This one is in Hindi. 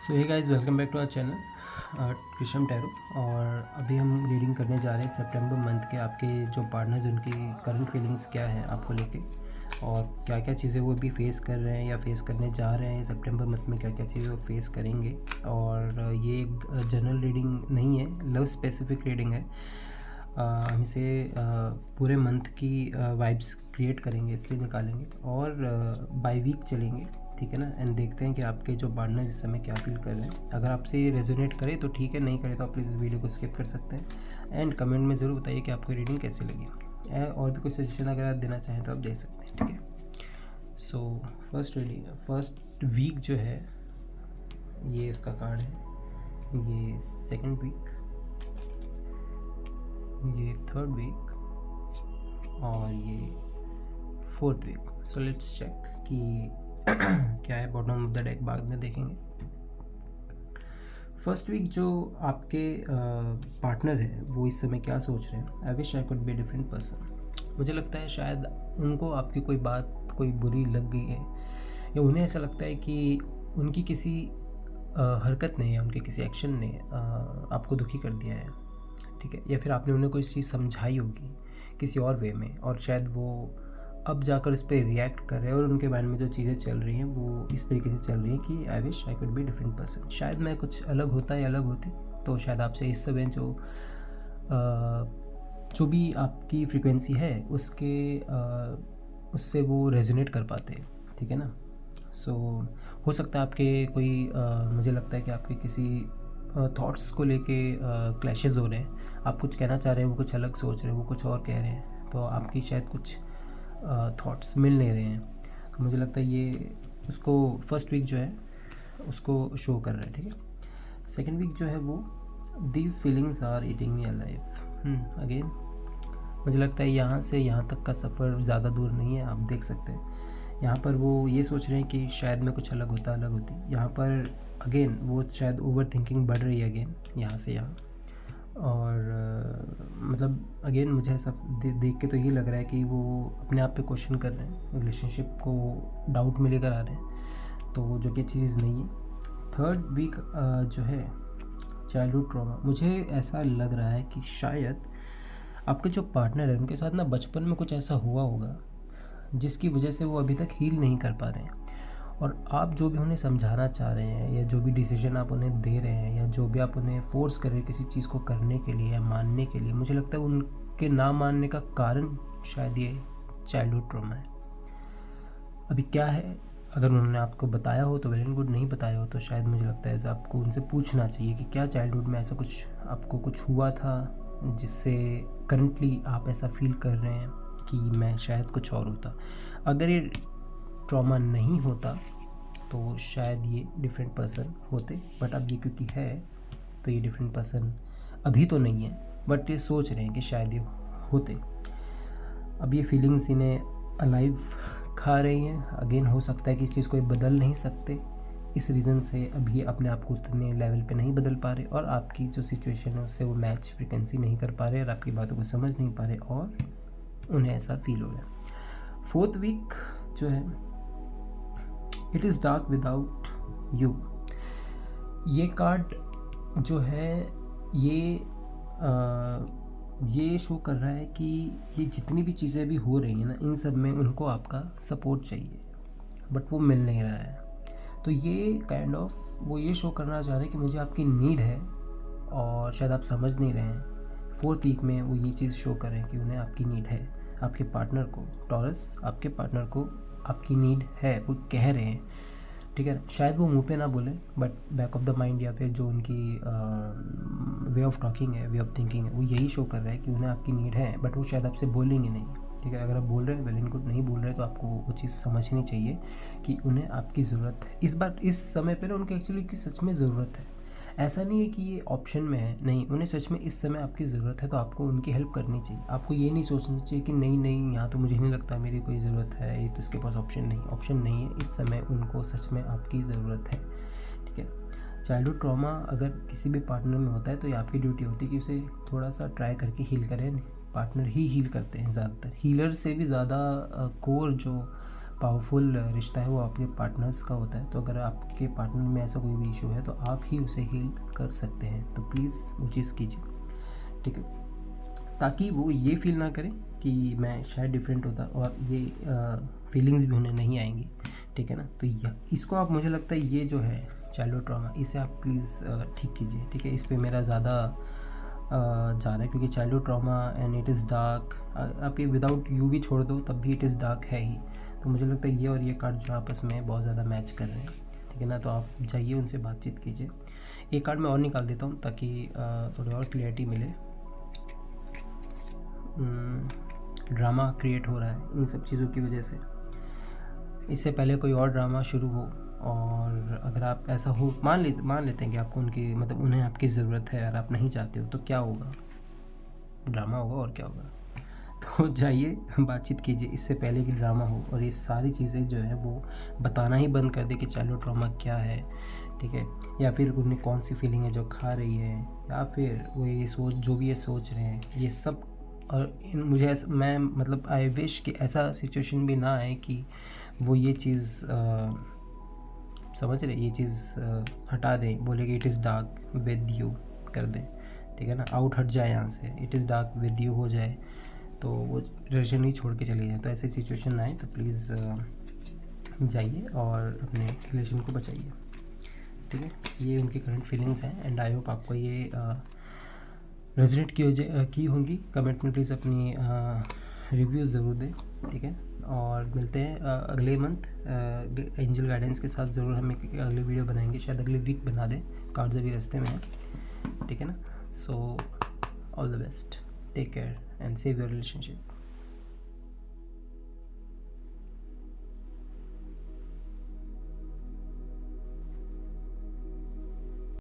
So hey guys, welcome back to our channel Krishna tarot. और अभी हम रीडिंग करने जा रहे हैं सितंबर मंथ के आपके जो पार्टनर्स उनकी करंट फीलिंग्स क्या हैं आपको लेके, और क्या क्या चीज़ें वो अभी फेस कर रहे हैं या फेस करने जा रहे हैं सितंबर मंथ में, क्या क्या चीज़ें वो फेस करेंगे। और ये एक जनरल रीडिंग नहीं है, लव स्पेसिफिक रीडिंग है। हम इसे पूरे मंथ की वाइब्स क्रिएट करेंगे, इससे निकालेंगे और बाय वीक चलेंगे, ठीक है ना। एंड देखते हैं कि आपके जो पार्टनर इस समय क्या फील कर रहे हैं। अगर आपसे ये रेजोनेट करे तो ठीक है, नहीं करे तो आप प्लीज़ इस वीडियो को स्किप कर सकते हैं। एंड कमेंट में ज़रूर बताइए कि आपको रीडिंग कैसी लगी। और भी कोई सजेशन अगर आप देना चाहें तो आप दे सकते हैं, ठीक है। सो फर्स्ट वीक जो है ये उसका कार्ड है, ये सेकंड वीक, ये थर्ड वीक और ये fourth week. So let's check कि क्या है बॉटम ऑफ द डेक, बाद में देखेंगे। फर्स्ट वीक जो आपके पार्टनर है वो इस समय क्या सोच रहे हैं। I wish I could be different person. मुझे लगता है शायद उनको आपकी कोई बात कोई बुरी लग गई है, या उन्हें ऐसा लगता है कि उनकी किसी हरकत ने या उनके किसी एक्शन ने आपको दुखी कर दिया है, ठीक है। या फिर आपने उन्हें कोई चीज़ समझाई होगी किसी और वे में, और शायद वो अब जाकर उस पर रिएक्ट कर रहे हैं और उनके माइंड में जो चीज़ें चल रही हैं वो इस तरीके से चल रही हैं कि I wish I could be different person. शायद मैं कुछ अलग होता या अलग होती तो शायद आपसे इस समय जो भी आपकी फ्रीक्वेंसी है उससे वो रेजोनेट कर पाते हैं, ठीक है ना। सो हो सकता है आपके कोई मुझे लगता है कि आपके किसी थॉट्स को लेके क्लैशेस हो रहे हैं। आप कुछ कहना चाह रहे हैं, वो कुछ अलग सोच रहे हैं, वो कुछ और कह रहे हैं, तो आपकी शायद कुछ थॉट्स मिल नहीं रहे हैं। तो मुझे लगता है ये उसको फर्स्ट वीक जो है उसको शो कर रहा है, ठीक है। सेकेंड वीक जो है वो these feelings are eating me alive. Again मुझे लगता है यहाँ से यहाँ तक का सफ़र ज़्यादा दूर नहीं है। आप देख सकते हैं यहाँ पर वो ये सोच रहे हैं कि शायद मैं कुछ अलग होता अलग होती। यहाँ पर अगेन वो शायद ओवर थिंकिंग बढ़ रही है अगेन यहाँ से यहाँ। और मतलब अगेन मुझे ऐसा देख के तो ये लग रहा है कि वो अपने आप पे क्वेश्चन कर रहे हैं, रिलेशनशिप को डाउट में लेकर आ रहे हैं, तो जो कि अच्छी चीज़ नहीं है। थर्ड वीक जो है चाइल्डहुड ट्रॉमा, मुझे ऐसा लग रहा है कि शायद आपके जो पार्टनर है उनके साथ ना बचपन में कुछ ऐसा हुआ होगा जिसकी वजह से वो अभी तक हील नहीं कर पा रहे हैं। और आप जो भी उन्हें समझाना चाह रहे हैं या जो भी डिसीजन आप उन्हें दे रहे हैं या जो भी आप उन्हें फोर्स कर रहे हैं किसी चीज़ को करने के लिए या मानने के लिए, मुझे लगता है उनके ना मानने का कारण शायद ये चाइल्डहुड ट्रॉमा है। अभी क्या है, अगर उन्होंने आपको बताया हो तो वेल एंड गुड, नहीं बताया हो तो शायद मुझे लगता है आपको उनसे पूछना चाहिए कि क्या चाइल्डहुड में ऐसा कुछ आपको कुछ हुआ था जिससे करंटली आप ऐसा फील कर रहे हैं कि मैं शायद कुछ और होता। अगर ये ट्रॉमा नहीं होता तो शायद ये डिफरेंट पर्सन होते, बट अब ये क्योंकि है तो ये डिफरेंट पर्सन अभी तो नहीं है, बट ये सोच रहे हैं कि शायद ये होते। अब ये फीलिंग्स इन्हें अलाइव खा रही हैं। अगेन हो सकता है कि इस चीज़ को ये बदल नहीं सकते, इस रीज़न से अभी अपने आप को उतने लेवल पे नहीं बदल पा रहे, और आपकी जो सिचुएशन है उससे वो मैच फ्रिक्वेंसी नहीं कर पा रहे और आपकी बातों को समझ नहीं पा रहे, और उन्हें ऐसा फील हो रहा है। फोर्थ वीक जो है it is dark without you. ये कार्ड जो है ये शो कर रहा है कि ये जितनी भी चीज़ें अभी हो रही हैं ना, इन सब में उनको आपका सपोर्ट चाहिए, बट वो मिल नहीं रहा है। तो ये काइंड ऑफ वो ये शो करना चाह रहे हैं कि मुझे आपकी नीड है, और शायद आप समझ नहीं रहे हैं। फोर्थ वीक में वो ये चीज़ शो कर रहे हैं कि उन्हें आपकी नीड है। आपके पार्टनर को, टॉरस आपके पार्टनर को आपकी नीड है, वो कह रहे हैं, ठीक है। शायद वो मुंह पे ना बोले, but back of the mind या फिर जो उनकी वे ऑफ टॉकिंग है, वे ऑफ थिंकिंग है, वो यही शो कर रहा है कि उन्हें आपकी नीड है, बट वो शायद आपसे बोलेंगे नहीं, ठीक है। अगर आप बोल रहे हैं वेल एंड गुड, नहीं बोल रहे तो आपको वो चीज़ समझनी चाहिए कि उन्हें आपकी ज़रूरत है इस बार, इस समय पर ना उनके एक्चुअली की सच में ज़रूरत है। ऐसा नहीं है कि ये ऑप्शन में है, नहीं, उन्हें सच में इस समय आपकी ज़रूरत है, तो आपको उनकी हेल्प करनी चाहिए। आपको ये नहीं सोचना चाहिए कि नहीं यहाँ तो मुझे नहीं लगता मेरी कोई ज़रूरत है, ये तो उसके पास ऑप्शन नहीं है। इस समय उनको सच में आपकी ज़रूरत है, ठीक है। चाइल्डहुड ट्रॉमा अगर किसी भी पार्टनर में होता है तो ये आपकी ड्यूटी होती है कि उसे थोड़ा सा ट्राई करके हील करें। पार्टनर ही हील करते हैं ज़्यादातर, हीलर से भी ज़्यादा कोर जो पावरफुल रिश्ता है वो आपके पार्टनर्स का होता है। तो अगर आपके पार्टनर में ऐसा कोई भी इशू है तो आप ही उसे हील कर सकते हैं। तो प्लीज़ वो चीज़ कीजिए, ठीक है, ताकि वो ये फील ना करें कि मैं शायद डिफरेंट होता, और ये फीलिंग्स भी उन्हें नहीं आएंगी, ठीक है ना। तो इसको आप, मुझे लगता है ये जो है चाइल्डहुड ट्रॉमा, इसे आप प्लीज़ ठीक कीजिए, ठीक है। इस पे मेरा ज़्यादा जा रहा है, क्योंकि childhood trauma and it is dark, आप ये विदाउट यू भी छोड़ दो तब भी इट इज़ डार्क है ही। तो मुझे लगता है ये और ये कार्ड जो आपस में बहुत ज़्यादा मैच कर रहे हैं, ठीक है ना। तो आप जाइए उनसे बातचीत कीजिए। एक कार्ड मैं और निकाल देता हूँ ताकि थोड़ी और क्लियरिटी मिले। ड्रामा क्रिएट हो रहा है इन सब चीज़ों की वजह से, इससे पहले कोई और ड्रामा शुरू हो, और अगर आप ऐसा हो मान लेते हैं कि आपको उनकी, मतलब उन्हें आपकी ज़रूरत है और आप नहीं चाहते हो, तो क्या होगा, ड्रामा होगा और क्या होगा। तो जाइए बातचीत कीजिए इससे पहले कि ड्रामा हो, और ये सारी चीज़ें जो है वो बताना ही बंद कर दे कि चाइल्डहुड ट्रॉमा क्या है, ठीक है, या फिर उन्हें कौन सी फीलिंग है जो खा रही है, या फिर वो ये सोच, जो भी ये सोच रहे हैं ये सब। और मुझे मैं मतलब आई विश कि ऐसा सिचुएशन भी ना आए कि वो ये चीज़ समझ रहे, ये चीज़ हटा दें, बोले कि it is dark with you कर दें, ठीक है ना, आउट हट जाए यहाँ से, it is dark with you हो जाए, तो वो रिलेशन ही छोड़ के चले जाए। तो ऐसी सिचुएशन ना आए, तो प्लीज़ जाइए और अपने रिलेशन को बचाइए, ठीक है। ये उनकी करंट फीलिंग्स हैं, एंड आई होप आपको ये रेजोनेट की होंगी। कमेंट में प्लीज़ अपनी रिव्यूज़ ज़रूर दें, ठीक है। और मिलते हैं अगले मंथ एंजल गाइडेंस के साथ। ज़रूर हम एक अगली वीडियो बनाएंगे, शायद अगले वीक बना दें, कार्ड्स अभी रास्ते में हैं, ठीक है ना। So all the best, take care and save your relationship.